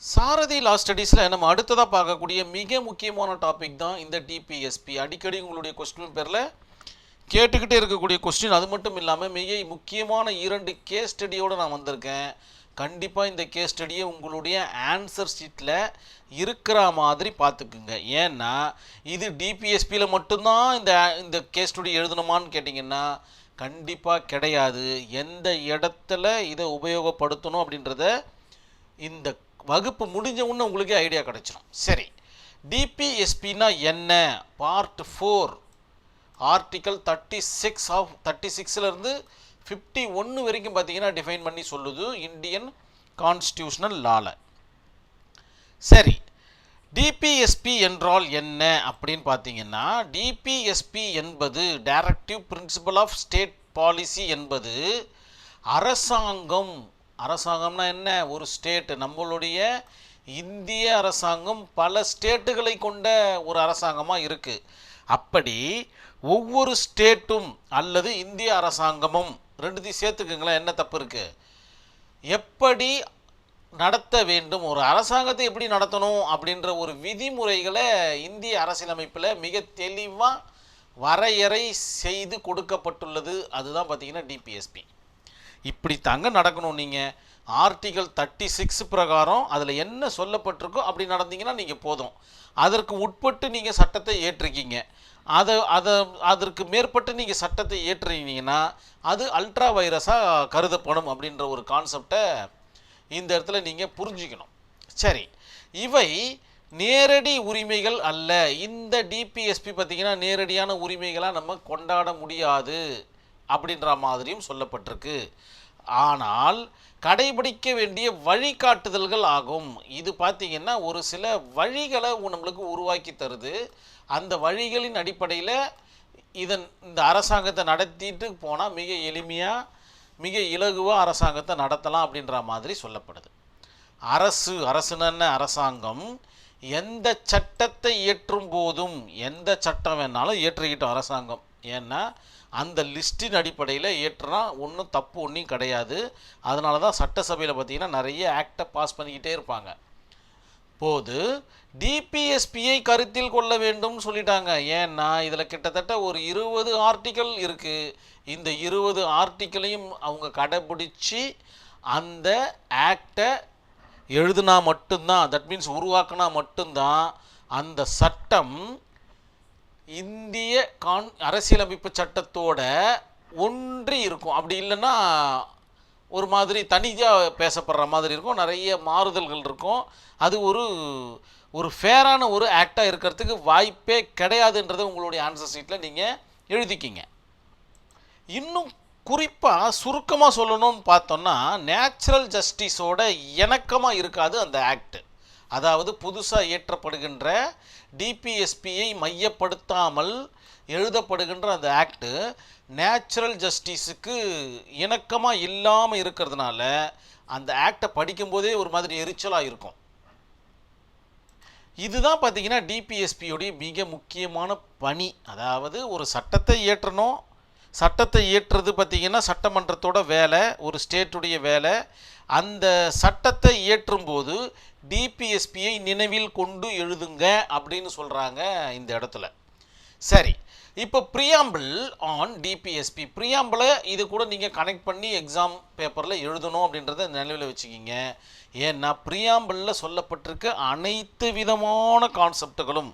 சாரதி லா ஸ்டடீஸில் நம்ம அடுத்ததாக பார்க்கக்கூடிய மிக முக்கியமான டாபிக் தான் இந்த டிபிஎஸ்பி. அடிக்கடி உங்களுடைய கொஸ்டின் பேரில் கேட்டுக்கிட்டே இருக்கக்கூடிய கொஸ்டின். அது மட்டும் இல்லாமல் மிக முக்கியமான 2 கேஸ் ஸ்டடியோடு நான் வந்திருக்கேன். கண்டிப்பாக இந்த கேஸ் ஸ்டடியை உங்களுடைய ஆன்சர் ஷீட்டில் இருக்கிற மாதிரி பார்த்துக்குங்க. ஏன்னா இது டிபிஎஸ்பியில் மட்டும்தான் இந்த கேஸ் ஸ்டடி எழுதணுமான்னு கேட்டிங்கன்னா கண்டிப்பாக கிடையாது. எந்த இடத்துல இதை உபயோகப்படுத்தணும் அப்படின்றத இந்த வகுப்பு முடிஞ்ச உடனே உங்களுக்கே ஐடியா கிடச்சிடும். சரி, டிபிஎஸ்பின்னா என்ன? பார்ட் 4 ஆர்டிக்கல் 36 51 வரைக்கும் பார்த்தீங்கன்னா டிஃபைன் பண்ணி சொல்லுது இந்தியன் கான்ஸ்டியூஷனல் லால. சரி, டிபிஎஸ்பி என்றால் என்ன அப்படின்னு பார்த்தீங்கன்னா, டிபிஎஸ்பி என்பது directive principle of state policy என்பது அரசாங்கம்னா என்ன? ஒரு ஸ்டேட். நம்மளுடைய இந்திய அரசாங்கம் பல ஸ்டேட்டுகளை கொண்ட ஒரு அரசாங்கமாக இருக்குது. அப்படி ஒவ்வொரு ஸ்டேட்டும் அல்லது இந்திய அரசாங்கமும், ரெண்டுத்தையும் சேர்த்துக்குங்களேன், என்ன தப்பு இருக்குது? எப்படி நடத்த வேண்டும், ஒரு அரசாங்கத்தை எப்படி நடத்தணும் அப்படின்ற ஒரு விதிமுறைகளை இந்திய அரசியலமைப்பில் மிக தெளிவாக வரையறை செய்து கொடுக்கப்பட்டுள்ளது. அதுதான் பார்த்திங்கன்னா டிபிஎஸ்பி. இப்படி தாங்க நடக்கணும். நீங்கள் ஆர்டிகல் 36 பிரகாரம் அதில் என்ன சொல்லப்பட்டிருக்கோ அப்படி நடந்தீங்கன்னா நீங்கள் போதும். அதற்கு உட்பட்டு நீங்கள் சட்டத்தை ஏற்றிருக்கீங்க. அதற்கு மேற்பட்டு நீங்கள் சட்டத்தை ஏற்றுனீங்கன்னா அது அல்ட்ரா வைரஸாக கருதப்படும் அப்படின்ற ஒரு கான்செப்டை இந்த இடத்துல நீங்கள் புரிஞ்சுக்கணும். சரி, இவை நேரடி உரிமைகள் அல்ல. இந்த டிபிஎஸ்பி பார்த்திங்கன்னா நேரடியான உரிமைகளாக நம்ம கொண்டாட முடியாது அப்படின்ற மாதிரியும் சொல்லப்பட்டிருக்கு. ஆனால் கடைபிடிக்க வேண்டிய வழிகாட்டுதல்கள் ஆகும். இது பார்த்திங்கன்னா ஒரு சில வழிகளை நம்மளுக்கு உருவாக்கி தருது. அந்த வழிகளின் அடிப்படையில் இந்த அரசாங்கத்தை நடத்திட்டு போனால் மிக எளிமையாக மிக இலகுவாக அரசாங்கத்தை நடத்தலாம் அப்படின்ற மாதிரி சொல்லப்படுது. அரசுன்னு அரசாங்கம் எந்த சட்டத்தை இயற்றும் போதும், எந்த சட்டம் வேணாலும் இயற்றிக்கிட்டோம் அரசாங்கம். ஏன்னா அந்த லிஸ்டின் அடிப்படையில் ஏற்றுனா ஒன்றும் தப்பு ஒன்றும் கிடையாது. அதனால தான் சட்டசபையில் பார்த்திங்கன்னா நிறைய ஆக்டை பாஸ் பண்ணிக்கிட்டே இருப்பாங்க. போது டிபிஎஸ்பியை கருத்தில் கொள்ள வேண்டும் சொல்லிட்டாங்க. ஏன்னா இதில் கிட்டத்தட்ட ஒரு 20 ஆர்டிக்கல் இருக்குது. இந்த 20 ஆர்டிக்கலையும் அவங்க கடைபிடிச்சி அந்த ஆக்டை எழுதுனா மட்டும்தான், தட் மீன்ஸ் உருவாக்கினா மட்டும்தான் அந்த சட்டம் இந்திய அரசியலமைப்பு சட்டத்தோட ஒன்றி இருக்கும். அப்படி இல்லைன்னா ஒரு மாதிரி தனியாக பேசப்படுற மாதிரி இருக்கும், நிறைய மாறுதல்கள் இருக்கும். அது ஒரு ஃபேரான ஒரு ஆக்டாக இருக்கிறதுக்கு வாய்ப்பே கிடையாதுன்றதை உங்களுடைய ஆன்சர் ஷீட்டில் நீங்கள் எழுதிக்கிங்க. இன்னும் குறிப்பாக சுருக்கமாக சொல்லணும்னு பார்த்தோன்னா, நேச்சுரல் ஜஸ்டிஸோட இணக்கமாக இருக்காது அந்த ஆக்ட். அதாவது புதுசாக இயற்றப்படுகின்ற டிபிஎஸ்பியை மையப்படுத்தாமல் எழுதப்படுகின்ற அந்த ஆக்டு நேச்சுரல் ஜஸ்டிஸுக்கு இணக்கமாக இல்லாமல் இருக்கிறதுனால அந்த ஆக்டை படிக்கும்போதே ஒரு மாதிரி எரிச்சலாக இருக்கும். இதுதான் பார்த்திங்கன்னா டிபிஎஸ்பியோடைய மிக முக்கியமான பணி. அதாவது ஒரு சட்டத்தை இயற்றணும். சட்டத்தை இயற்றுறது பார்த்திங்கன்னா சட்டமன்றத்தோட வேலை, ஒரு ஸ்டேட்டுடைய வேலை. அந்த சட்டத்தை இயற்றும்போது டிபிஎஸ்பியை நினைவில் கொண்டு எழுதுங்க அப்படின்னு சொல்கிறாங்க இந்த இடத்துல. சரி, இப்போ ப்ரியாம்பிள் ஆன் டிபிஎஸ்பி. ப்ரியாம்பிளை இது கூட நீங்கள் கனெக்ட் பண்ணி எக்ஸாம் பேப்பரில் எழுதணும் அப்படின்றத நினைவில் வச்சுக்கிங்க. ஏன்னா ப்ரியாம்பிளில் சொல்லப்பட்டிருக்க அனைத்து விதமான கான்செப்டுகளும்,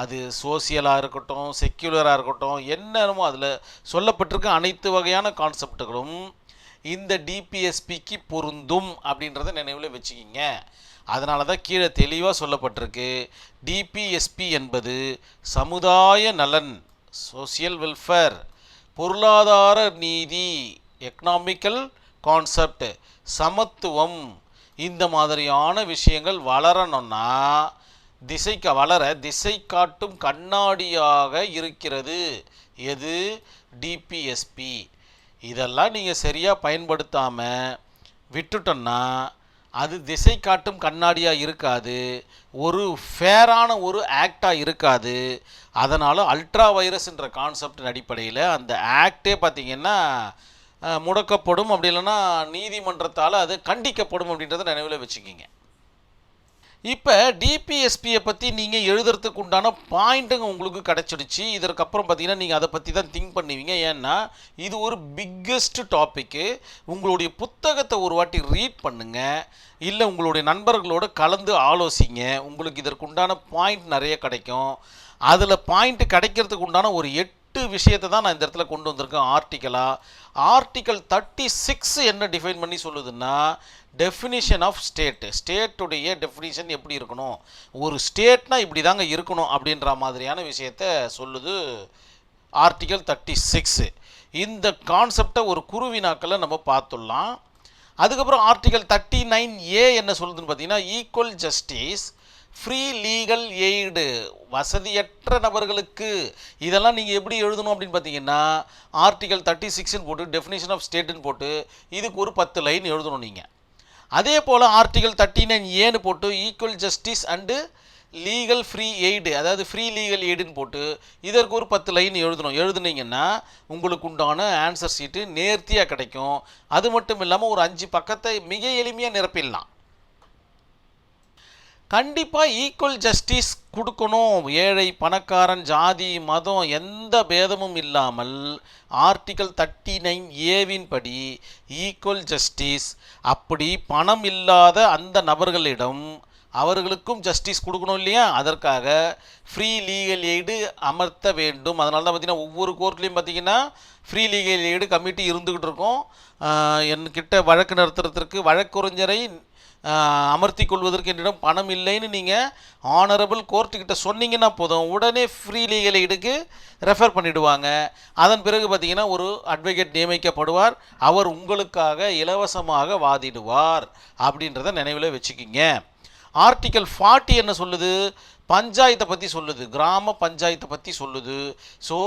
அது சோசியலாக இருக்கட்டும், செக்யூலராக இருக்கட்டும், என்னமோ அதில் சொல்லப்பட்டிருக்க அனைத்து வகையான கான்செப்டுகளும் இந்த டிபிஎஸ்பிக்கு பொருந்தும் அப்படின்றத நினைவில் வச்சுக்கிங்க. அதனால தான் கீழே தெளிவாக சொல்லப்பட்டிருக்கு, டிபிஎஸ்பி என்பது சமுதாய நலன், சோசியல் வெல்ஃபேர், பொருளாதார நீதி, எக்கனாமிக்கல் கான்செப்ட், சமத்துவம், இந்த மாதிரியான விஷயங்கள் வளரணும்னா திசை காட்டும் கண்ணாடியாக இருக்கிறது எது? டிபிஎஸ்பி. இதெல்லாம் நீங்கள் சரியாக பயன்படுத்தாமல் விட்டுட்டோன்னா அது திசை காட்டும் கண்ணாடியாக இருக்காது, ஒரு ஃபேரான ஒரு ஆக்டாக இருக்காது. அதனால் அல்ட்ரா வைரஸ்ன்ற கான்செப்டின் அடிப்படையில் அந்த ஆக்டே பார்த்திங்கன்னா முடக்கப்படும், அப்படி இல்லைன்னா நீதிமன்றத்தால் அது கண்டிக்கப்படும் அப்படின்றத நினைவில் வச்சுக்கிங்க. இப்போ டிபிஎஸ்பியை பற்றி நீங்கள் எழுதுறதுக்கு உண்டான பாயிண்ட்டுங்க உங்களுக்கு கிடச்சிடுச்சு. இதற்கப்புறம் பார்த்தீங்கன்னா நீங்கள் அதை பற்றி தான் திங்க் பண்ணுவீங்க. ஏன்னா இது ஒரு பிக்கெஸ்ட் டாப்பிக்கு. உங்களுடைய புத்தகத்தை ஒரு வாட்டி ரீட் பண்ணுங்கள், இல்லை உங்களுடைய நண்பர்களோடு கலந்து ஆலோசிங்க. உங்களுக்கு இதற்குண்டான பாயிண்ட் நிறைய கிடைக்கும். அதில் பாயிண்ட் கிடைக்கிறதுக்கு உண்டான ஒரு 8 விஷயத்தை தான் நான் இந்த இடத்துல கொண்டு வந்திருக்கேன் ஆர்டிக்கலாக. ஆர்டிக்கல் 36 என்ன டிஃபைன் பண்ணி சொல்லுதுன்னா, டெஃபினிஷன் ஆஃப் ஸ்டேட். ஸ்டேட்டுடைய டெஃபினிஷன் எப்படி இருக்கணும், ஒரு ஸ்டேட்னா இப்படி தாங்க இருக்கணும் அப்படின்ற மாதிரியான விஷயத்த சொல்லுது ஆர்டிக்கல் 36. இந்த கான்செப்டை ஒரு குருவினாக்களை நம்ம பார்த்துடலாம். அதுக்கப்புறம் ஆர்டிக்கல் 39A என்ன சொல்லுதுன்னு பார்த்தீங்கன்னா, equal justice, free legal aid, வசதியற்ற நபர்களுக்கு. இதெல்லாம் நீங்கள் எப்படி எழுதணும் அப்படின்னு பார்த்தீங்கன்னா, ஆர்டிக்கல் 36ன்னு போட்டு டெஃபினிஷன் ஆஃப் ஸ்டேட்டுன்னு போட்டு இதுக்கு ஒரு 10 லைன் எழுதணும் நீங்கள். அதே போல் ஆர்டிக்கல் 39Aன்னு போட்டு equal justice and legal free aid, அதாவது ஃப்ரீ லீகல் எய்டுன்னு போட்டு இதற்கு ஒரு 10 லைன் எழுதணும். எழுதுனீங்கன்னா உங்களுக்கு உண்டான ஆன்சர் ஷீட்டு நேர்த்தியாக கிடைக்கும். அது மட்டும் இல்லாமல் ஒரு 5 பக்கத்தை மிக எளிமையாக நிரப்பிடலாம். கண்டிப்பாக ஈக்குவல் ஜஸ்டிஸ் கொடுக்கணும். ஏழை பணக்காரன் ஜாதி மதம் எந்த பேதமும் இல்லாமல் ஆர்டிக்கல் 39Aவின் படி ஈக்குவல் ஜஸ்டிஸ். அப்படி பணம் இல்லாத அந்த நபர்களிடம் அவர்களுக்கும் ஜஸ்டிஸ் கொடுக்கணும் இல்லையா, அதற்காக ஃப்ரீ லீகல் எய்டு அமர்த்த வேண்டும். அதனால தான் பார்த்தீங்கன்னா ஒவ்வொரு கோர்ட்லேயும் பார்த்தீங்கன்னா ஃப்ரீ லீகல் எய்டு கமிட்டி இருந்துக்கிட்டு இருக்கும். என்கிட்ட வழக்கு நடத்துறதுக்கு வழக்குரைஞரை அமர்த்தி கொள்வதற்கு என்னிடம் பணம் இல்லைன்னு நீங்கள் ஆனரபிள் கோர்ட்டுக்கிட்ட சொன்னீங்கன்னா போதும், உடனே ஃப்ரீ லீகல் எய்டுக்கு ரெஃபர் பண்ணிவிடுவாங்க. அதன் பிறகு பார்த்தீங்கன்னா ஒரு அட்வொகேட் நியமிக்கப்படுவார். அவர் உங்களுக்காக இலவசமாக வாதிடுவார் அப்படின்றத நினைவில் வச்சுக்கிங்க. ஆர்டிக்கல் 40 என்ன சொல்லுது, பஞ்சாயத்தை பற்றி சொல்லுது, கிராம பஞ்சாயத்தை பற்றி சொல்லுது. ஸோ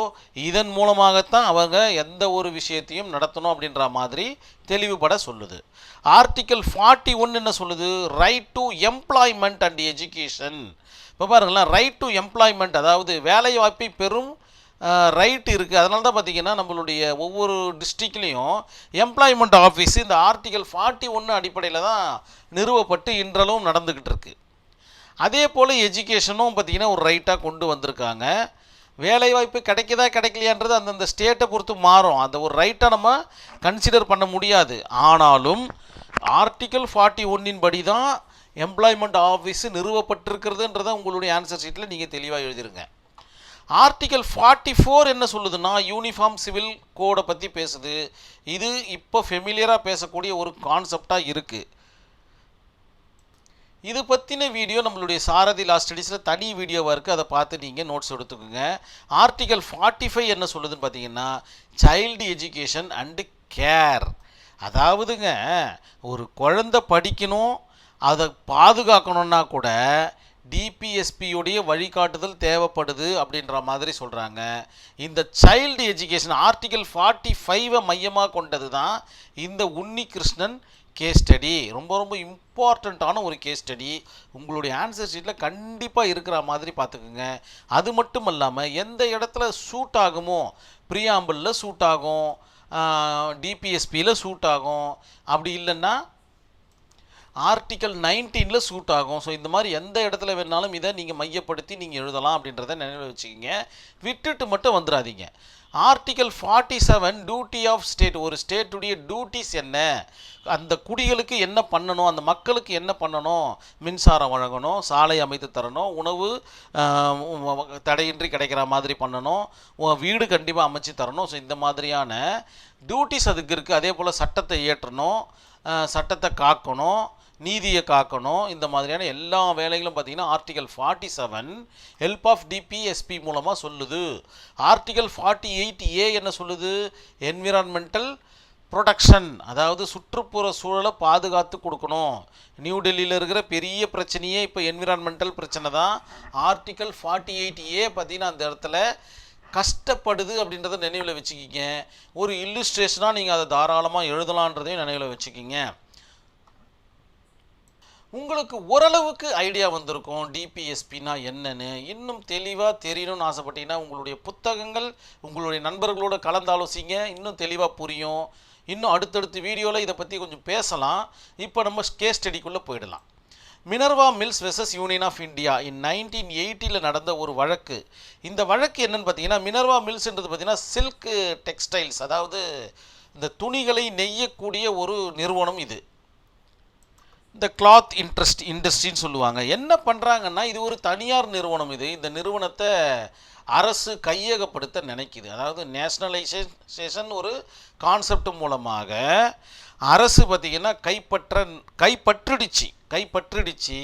இதன் மூலமாகத்தான் அவங்க எந்த ஒரு விஷயத்தையும் நடத்தணும் அப்படின்ற மாதிரி தெளிவுபட சொல்லுது. ஆர்டிக்கல் 41 என்ன சொல்லுது, right to employment and education. இப்போ பாருங்களேன், ரைட் டு எம்ப்ளாய்மெண்ட், அதாவது வேலை வாய்ப்பை பெறும் ரைட் இருக்குது. அதனால தான் பார்த்திங்கன்னா நம்மளுடைய ஒவ்வொரு டிஸ்ட்ரிக்ட்லேயும் எம்ப்ளாய்மெண்ட் ஆஃபீஸ் இந்த ஆர்டிக்கல் 41 அடிப்படையில் தான் நிறுவப்பட்டு இன்றளவும் நடந்துக்கிட்டு இருக்குது. அதே போல் எஜுகேஷனும் பார்த்திங்கன்னா ஒரு ரைட்டாக கொண்டு வந்திருக்காங்க. வேலைவாய்ப்பு கிடைக்குதா கிடைக்கலையான்றது அந்தந்த ஸ்டேட்டை பொறுத்து மாறும். அந்த ஒரு ரைட்டாக நம்ம கன்சிடர் பண்ண முடியாது. ஆனாலும் ஆர்டிக்கல் 41 படி தான் எம்ப்ளாய்மெண்ட் ஆஃபீஸ் நிறுவப்பட்டிருக்கிறதுன்றதை உங்களுடைய ஆன்சர் ஷீட்டில் நீங்கள் தெளிவாக எழுதிருங்க. ஆர்டிக்கல் 44 என்ன சொல்லுதுன்னா, யூனிஃபார்ம் சிவில் கோடை பற்றி பேசுது. இது இப்போ ஃபெமிலியராக பேசக்கூடிய ஒரு கான்செப்டாக இருக்குது. இது பற்றின வீடியோ நம்மளுடைய சாரதி லா ஸ்டடீஸில் தனி வீடியோவாக இருக்குது, அதை பார்த்து நீங்கள் நோட்ஸ் எடுத்துக்கோங்க. ஆர்டிக்கல் 45 என்ன சொல்லுதுன்னு பார்த்தீங்கன்னா, சைல்டு எஜுகேஷன் அண்டு கேர். அதாவதுங்க ஒரு குழந்தை படிக்கணும், அதை பாதுகாக்கணுன்னா கூட டிபிஎஸ்பியுடைய வழிகாட்டுதல் தேவைப்படுது அப்படின்ற மாதிரி சொல்கிறாங்க. இந்த சைல்டு எஜுகேஷன் ஆர்டிக்கல் 45 மையமாக கொண்டது தான் இந்த உன்னி கிருஷ்ணன் கேஸ் ஸ்டடி. ரொம்ப ரொம்ப இம்பார்ட்டண்ட்டான ஒரு கேஸ் ஸ்டடி. உங்களுடைய ஆன்சர் ஷீட்டில் கண்டிப்பாக இருக்கிற மாதிரி பார்த்துக்குங்க. அது மட்டும் இல்லாமல் எந்த இடத்துல சூட் ஆகுமோ, ப்ரியாம்பிளில் சூட் ஆகும், டிபிஎஸ்பியில் சூட் ஆகும், அப்படி இல்லைன்னா ஆர்டிக்கல் 19 சூட் ஆகும். ஸோ இந்த மாதிரி எந்த இடத்துல வேணாலும் இதை நீங்கள் மையப்படுத்தி நீங்கள் எழுதலாம் அப்படின்றத நினைவில் வச்சுக்கிங்க. விட்டுட்டு மட்டும் வந்துடாதீங்க. Article 47 duty of state. ஒரு ஸ்டேட்டுடைய டியூட்டிஸ் என்ன, அந்த குடிகளுக்கு என்ன பண்ணணும், அந்த மக்களுக்கு என்ன பண்ணணும், மின்சாரம் வழங்கணும், சாலை அமைத்து தரணும், உணவு தடையின்றி கிடைக்கிற மாதிரி பண்ணணும், வீடு கண்டிப்பாக அமைச்சு தரணும். ஸோ இந்த மாதிரியான டியூட்டிஸ் அதுக்கு இருக்குது. அதே போல் சட்டத்தை இயற்றணும், சட்டத்தை காக்கணும், நீதியை காக்கணும். இந்த மாதிரியான எல்லா வேலைகளும் பார்த்திங்கன்னா ஆர்டிக்கல் 47 ஹெல்ப் ஆஃப் டிபிஎஸ்பி மூலமாக சொல்லுது. ஆர்டிக்கல் 48A என்ன சொல்லுது, என்விரான்மெண்டல் ப்ரொடக்ஷன், அதாவது சுற்றுப்புற சூழலை பாதுகாத்து கொடுக்கணும். நியூ டெல்லியில் இருக்கிற பெரிய பிரச்சனையே இப்போ என்விரான்மெண்டல் பிரச்சனை தான். ஆர்டிக்கல் 48A பார்த்திங்கன்னா அந்த இடத்துல கஷ்டப்படுது அப்படின்றத நினைவில் வச்சுக்கிங்க. ஒரு இல்லுஸ்ட்ரேஷனாக நீங்கள் அதை தாராளமாக எழுதலான்றதையும் நினைவில் வச்சுக்கிங்க. உங்களுக்கு ஓரளவுக்கு ஐடியா வந்திருக்கும் டிபிஎஸ்பினா என்னன்னு. இன்னும் தெளிவாக தெரியணும்னு ஆசைப்பட்டீங்கன்னா உங்களுடைய புத்தகங்கள் உங்களுடைய நண்பர்களோடு கலந்தாலோசிங்க, இன்னும் தெளிவாக புரியும். இன்னும் அடுத்தடுத்த வீடியோவில் இதை பற்றி கொஞ்சம் பேசலாம். இப்போ நம்ம கேஸ் ஸ்டடிக்குள்ளே போயிடலாம். Minerva Mills versus Union of India in 1980 நடந்த ஒரு வழக்கு. இந்த வழக்கு என்னன்னு பார்த்தீங்கன்னா, மினர்வா மில்ஸ்ன்றது பார்த்தீங்கன்னா சில்க் டெக்ஸ்டைல்ஸ், அதாவது இந்த துணிகளை நெய்யக்கூடிய ஒரு நிறுவனம். இது இந்த கிளாத் இண்டஸ்ட்ரின்னு சொல்லுவாங்க. என்ன பண்ணுறாங்கன்னா, இது ஒரு தனியார் நிறுவனம். இந்த நிறுவனத்தை அரசு கையகப்படுத்த நினைக்குது. அதாவது நேஷ்னலைசேஷன் ஒரு கான்செப்ட் மூலமாக அரசு பார்த்திங்கன்னா கைப்பற்றிடுச்சு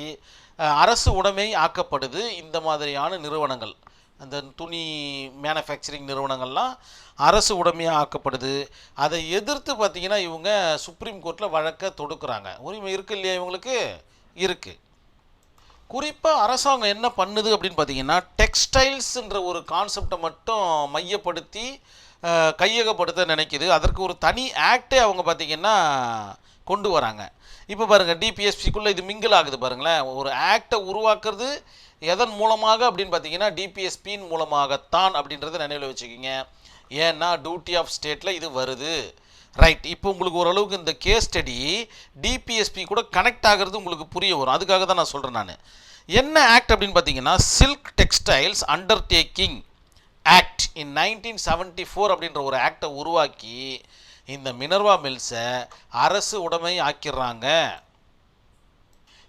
அரசு உடைமை ஆக்கப்படுது. இந்த மாதிரியான நிறுவனங்கள், அந்த துணி மேனுஃபேக்சரிங் நிறுவனங்கள்லாம் அரசு உடைமையாக ஆக்கப்படுது. அதை எதிர்த்து பார்த்திங்கன்னா இவங்க சுப்ரீம் கோர்ட்டில் வழக்கை தொடுக்கிறாங்க. உரிமை இருக்குது இல்லையா இவங்களுக்கு? இருக்குது. குறிப்பாக அரசாங்கம் என்ன பண்ணுது அப்படின்னு பார்த்தீங்கன்னா, டெக்ஸ்டைல்ஸுன்ற ஒரு கான்செப்டை மட்டும் மையப்படுத்தி கையகப்படுத்த நினைக்குது. அதற்கு ஒரு தனி ஆக்டே அவங்க பார்த்திங்கன்னா கொண்டு வராங்க. இப்போ பாருங்கள், டிபிஎஸ்பிக்குள்ளே இது மிங்கிள் ஆகுது பாருங்களேன். ஒரு ஆக்டை உருவாக்குறது எதன் மூலமாக அப்படின்னு பார்த்தீங்கன்னா டிபிஎஸ்பியின் மூலமாகத்தான் அப்படின்றத நினைவில் வச்சுக்கிங்க. ஏன்னா டியூட்டி ஆஃப் ஸ்டேட்டில் இது வருது. ரைட். இப்போ உங்களுக்கு ஓரளவுக்கு இந்த கேஸ் ஸ்டடி டிபிஎஸ்பி கூட கனெக்ட் ஆகிறது உங்களுக்கு புரிய வரும். அதுக்காக தான் நான் சொல்கிறேன். நான் என்ன ஆக்ட் அப்படின்னு பார்த்தீங்கன்னா, silk textiles undertaking act in 1974 அப்படின்ற ஒரு ஆக்டை உருவாக்கி இந்த மினர்வா மில்ஸை அரசு உடைமை ஆக்கிடுறாங்க.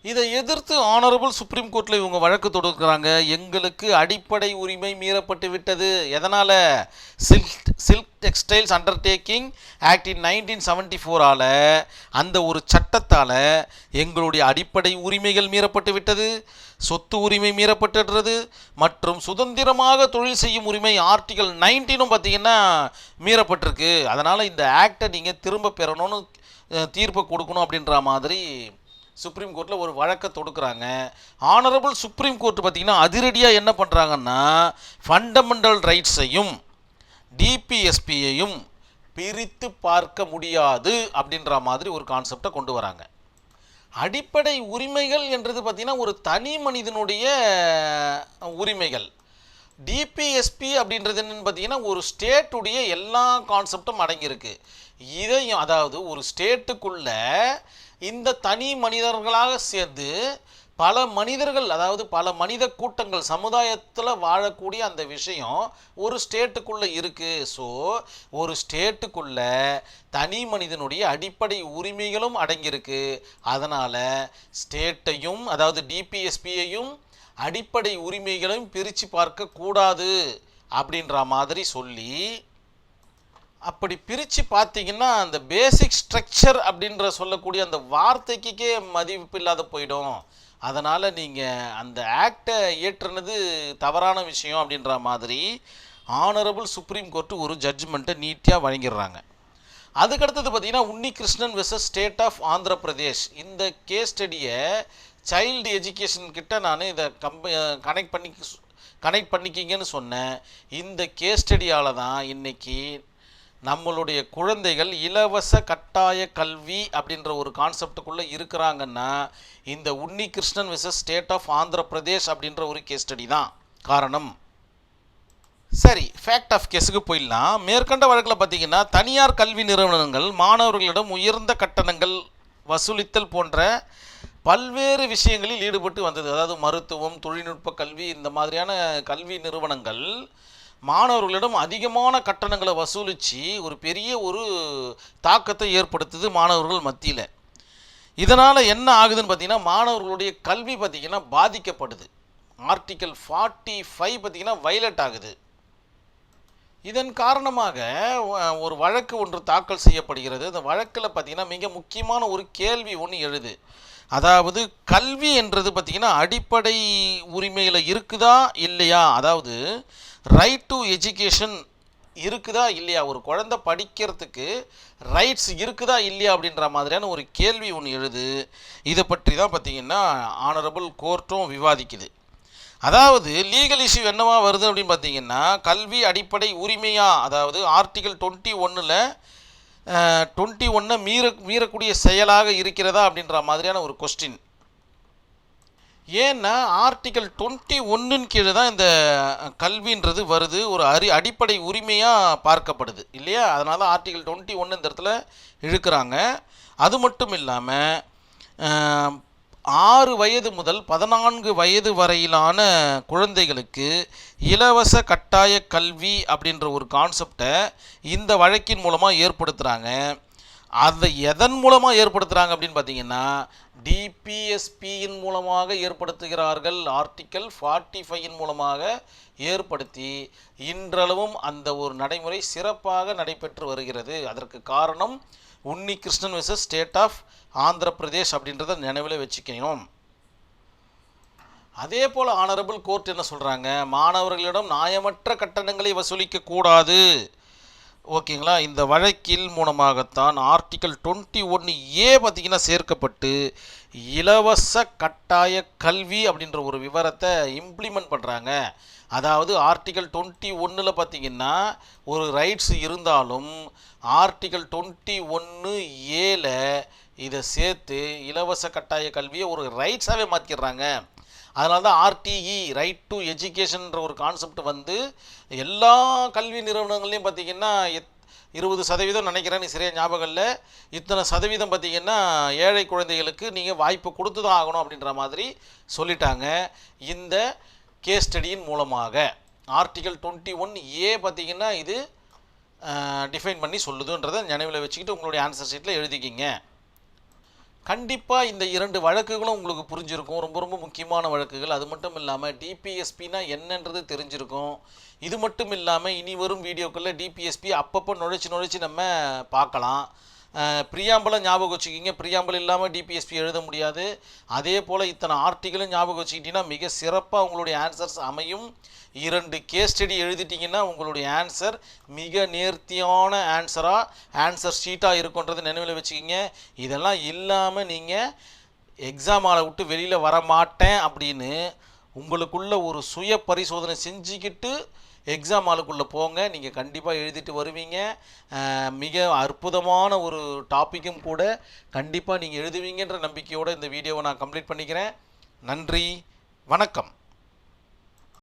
இதை எதிர்த்து ஆனரபிள் சுப்ரீம் கோர்ட்டில் இவங்க வழக்கு தொடுக்கிறாங்க. எங்களுக்கு அடிப்படை உரிமை மீறப்பட்டு விட்டது. எதனால்? Silk textiles undertaking act in 1974 அந்த ஒரு சட்டத்தால் எங்களுடைய அடிப்படை உரிமைகள் மீறப்பட்டு விட்டது, சொத்து உரிமை மீறப்பட்டுடுறது, மற்றும் சுதந்திரமாக தொழில் செய்யும் உரிமை ஆர்டிகல் 19 பார்த்திங்கன்னா மீறப்பட்டிருக்கு. அதனால் இந்த ஆக்டை நீங்கள் திரும்ப பெறணும்னு தீர்ப்பை கொடுக்கணும் அப்படின்ற மாதிரி சுப்ரீம் கோர்ட்டில் ஒரு வழக்கை தொடுக்கிறாங்க. ஆனரபிள் சுப்ரீம் கோர்ட் பார்த்திங்கன்னா அதிரடியாக என்ன பண்ணுறாங்கன்னா, ஃபண்டமெண்டல் ரைட்ஸையும் டிபிஎஸ்பியையும் பிரித்து பார்க்க முடியாது அப்படின்ற மாதிரி ஒரு கான்செப்டை கொண்டு வராங்க. அடிப்படை உரிமைகள் என்றது பார்த்திங்கன்னா ஒரு தனி மனிதனுடைய உரிமைகள். டிபிஎஸ்பி அப்படின்றது என்னென்னு பார்த்தீங்கன்னா ஒரு ஸ்டேட்டுடைய எல்லா கான்செப்டும் அடங்கியிருக்கு. இதையும், அதாவது ஒரு ஸ்டேட்டுக்குள்ள இந்த தனி மனிதர்களாக சேர்ந்து பல மனிதர்கள், அதாவது பல மனித கூட்டங்கள் சமுதாயத்தில் வாழக்கூடிய அந்த விஷயம் ஒரு ஸ்டேட்டுக்குள்ளே இருக்குது. ஸோ ஒரு ஸ்டேட்டுக்குள்ளே தனி மனிதனுடைய அடிப்படை உரிமைகளும் அடங்கியிருக்கு. அதனால் ஸ்டேட்டையும், அதாவது டிபிஎஸ்பியையும் அடிப்படை உரிமைகளையும் பிரித்து பார்க்கக்கூடாது அப்படின்ற மாதிரி சொல்லி, அப்படி பிரித்து பார்த்தீங்கன்னா அந்த பேசிக் ஸ்ட்ரக்சர் அப்படின்ற சொல்லக்கூடிய அந்த வார்த்தைக்கே மதிப்பு இல்லாத போயிடும். அதனால் நீங்கள் அந்த ஆக்டை இயற்றுனது தவறான விஷயம் அப்படின்ற மாதிரி ஆனரபிள் சுப்ரீம் கோர்ட்டு ஒரு ஜட்ஜ்மெண்ட்டை நீட்டாக வழங்கிடுறாங்க. அதுக்கடுத்தது பார்த்திங்கன்னா Unnikrishnan versus state of Andhra Pradesh. இந்த கேஸ் ஸ்டடியை சைல்டு எஜுகேஷன் கிட்ட நான் இதை கனெக்ட் பண்ணிக்கிங்கன்னு சொன்னேன். இந்த கேஸ் ஸ்டடியால் தான் இன்றைக்கி நம்மளுடைய குழந்தைகள் இலவச கட்டாய கல்வி அப்படின்ற ஒரு கான்செப்டுக்குள்ளே இருக்கிறாங்கன்னா இந்த Unnikrishnan versus state of Andhra Pradesh அப்படின்ற ஒரு கேஸ் ஸ்டடி தான் காரணம். சரி, ஃபேக்ட் ஆஃப் கேஸுக்கு போயிடலாம். மேற்கண்ட வழக்கில் பார்த்தீங்கன்னா தனியார் கல்வி நிறுவனங்கள் மாணவர்களிடம் உயர்ந்த கட்டணங்கள் வசூலித்தல் போன்ற பல்வேறு விஷயங்களில் ஈடுபட்டு வந்தது. அதாவது மருத்துவம், தொழில்நுட்ப கல்வி, இந்த மாதிரியான கல்வி நிறுவனங்கள் மாணவர்களிடம் அதிகமான கட்டணங்களை வசூலித்து ஒரு பெரிய ஒரு தாக்கத்தை ஏற்படுத்துது மாணவர்கள் மத்தியில். இதனால் என்ன ஆகுதுன்னு பார்த்திங்கன்னா மாணவர்களுடைய கல்வி பார்த்திங்கன்னா பாதிக்கப்படுது. ஆர்டிக்கல் 45 பார்த்திங்கன்னா வயலேட் ஆகுது. இதன் காரணமாக ஒரு வழக்கு ஒன்று தாக்கல் செய்யப்படுகிறது. அந்த வழக்கில் பார்த்திங்கன்னா மிக முக்கியமான ஒரு கேள்வி ஒன்று எழுது. அதாவது கல்வி என்றது பார்த்திங்கன்னா அடிப்படை உரிமையில் இருக்குதா இல்லையா, அதாவது ரைட் டு எஜுகேஷன் இருக்குதா இல்லையா, ஒரு குழந்தை படிக்கிறதுக்கு ரைட்ஸ் இருக்குதா இல்லையா அப்படின்ற மாதிரியான ஒரு கேள்வி ஒன்று எழுது. இதை பற்றி தான் பார்த்திங்கன்னா ஆனரபிள் கோர்ட்டும் விவாதிக்குது. அதாவது லீகல் இஷ்யூ என்னவா வருது அப்படின்னு பார்த்தீங்கன்னா, கல்வி அடிப்படை உரிமையா, அதாவது ஆர்டிகல் 21 மீறக்கூடிய செயலாக இருக்கிறதா அப்படின்ற மாதிரியான ஒரு கொஸ்டின். ஏன்னா ஆர்டிகல் 21 கீழே தான் இந்த கல்வின்றது வருது, ஒரு அடிப்படை உரிமையாக பார்க்கப்படுது இல்லையா. அதனால ஆர்டிகல் 21 இந்த இடத்துல இழுக்கிறாங்க. அது மட்டும் இல்லாமல் 6 வயது முதல் 14 வயது வரையிலான குழந்தைகளுக்கு இலவச கட்டாய கல்வி அப்படின்ற ஒரு கான்செப்டை இந்த வழக்கின் மூலமாக ஏற்படுத்துகிறாங்க. அதை எதன் மூலமாக ஏற்படுத்துகிறாங்க அப்படின்னு பார்த்தீங்கன்னா டிபிஎஸ்பியின் மூலமாக ஏற்படுத்துகிறார்கள். ஆர்டிக்கல் 45 மூலமாக ஏற்படுத்தி இன்றளவும் அந்த ஒரு நடைமுறை சிறப்பாக நடைபெற்று வருகிறது. அதற்கு காரணம் Unni Krishnan versus state of Andhra Pradesh அப்படின்றத நினைவில் வச்சுக்கணும். அதே போல் ஆனரபிள் கோர்ட் என்ன சொல்கிறாங்க, மாணவர்களிடம் நியாயமற்ற கட்டணங்களை வசூலிக்க கூடாது. ஓகேங்களா, இந்த வழக்கில் மூலமாகத்தான் ஆர்டிக்கல் 21A பார்த்திங்கன்னா சேர்க்கப்பட்டு இலவச கட்டாய கல்வி அப்படின்ற ஒரு விவரத்தை இம்ப்ளிமெண்ட் பண்ணுறாங்க. அதாவது ஆர்டிக்கல் 21 பார்த்திங்கன்னா ஒரு ரைட்ஸ் இருந்தாலும் ஆர்டிக்கல் 21A இதை சேர்த்து இலவச கட்டாய கல்வியை ஒரு ரைட்ஸாகவே மாற்றிடுறாங்க. அதனால தான் ஆர்டிஇ ரைட் டு எஜுகேஷன்ற ஒரு கான்செப்ட் வந்து எல்லா கல்வி நிறுவனங்கள்லையும் பார்த்திங்கன்னா 20% நினைக்கிறேன், சரியாக ஞாபகம் இல்லை, இத்தனை சதவீதம் பார்த்திங்கன்னா ஏழை குழந்தைகளுக்கு நீங்கள் வாய்ப்பு கொடுத்து தான் ஆகணும் அப்படின்ற மாதிரி சொல்லிட்டாங்க. இந்த கேஸ் ஸ்டடியின் மூலமாக ஆர்டிக்கல் 21A பார்த்திங்கன்னா இது டிஃபைன் பண்ணி சொல்லுதுன்றதை நினைவில் வச்சுக்கிட்டு உங்களுடைய ஆன்சர் ஷீட்டில் எழுதிக்கிங்க. கண்டிப்பாக இந்த 2 வழக்குகளும் உங்களுக்கு புரிஞ்சிருக்கும். ரொம்ப ரொம்ப முக்கியமான வழக்குகள். அது மட்டும் இல்லாமல் டிபிஎஸ்பினா என்னன்றது தெரிஞ்சிருக்கும். இது மட்டும் இல்லாமல் இனி வரும் வீடியோக்களில் டிபிஎஸ்பி அப்பப்போ நுழைச்சி நம்ம பார்க்கலாம். ப்ரியாம்பலம் ஞாபகம் வச்சுக்கிங்க. ப்ரியாம்பல் இல்லாமல் டிபிஎஸ்பி எழுத முடியாது. அதே போல் இத்தனை ஆர்டிகளும் ஞாபகம் வச்சுக்கிட்டிங்கன்னா மிக சிறப்பாக உங்களுடைய ஆன்சர்ஸ் அமையும். 2 கேஸ் ஸ்டடி எழுதிட்டிங்கன்னா உங்களுடைய ஆன்சர் மிக நேர்த்தியான ஆன்சர் ஷீட்டாக இருக்குன்றது நினைவில் வச்சுக்கிங்க. இதெல்லாம் இல்லாமல் நீங்கள் எக்ஸாம் ஹாலை விட்டு வெளியில் வர மாட்டேன் அப்படின்னு உங்களுக்குள்ள ஒரு சுய பரிசோதனை செஞ்சுக்கிட்டு எக்ஸாம் ஹாலுக்குள்ளே போங்க. நீங்கள் கண்டிப்பாக எழுதிட்டு வருவீங்க. மிக அற்புதமான ஒரு டாப்பிக்கும் கூட. கண்டிப்பாக நீங்கள் எழுதுவீங்கன்ற நம்பிக்கையோடு இந்த வீடியோவை நான் கம்ப்ளீட் பண்ணிக்கிறேன். நன்றி, வணக்கம்.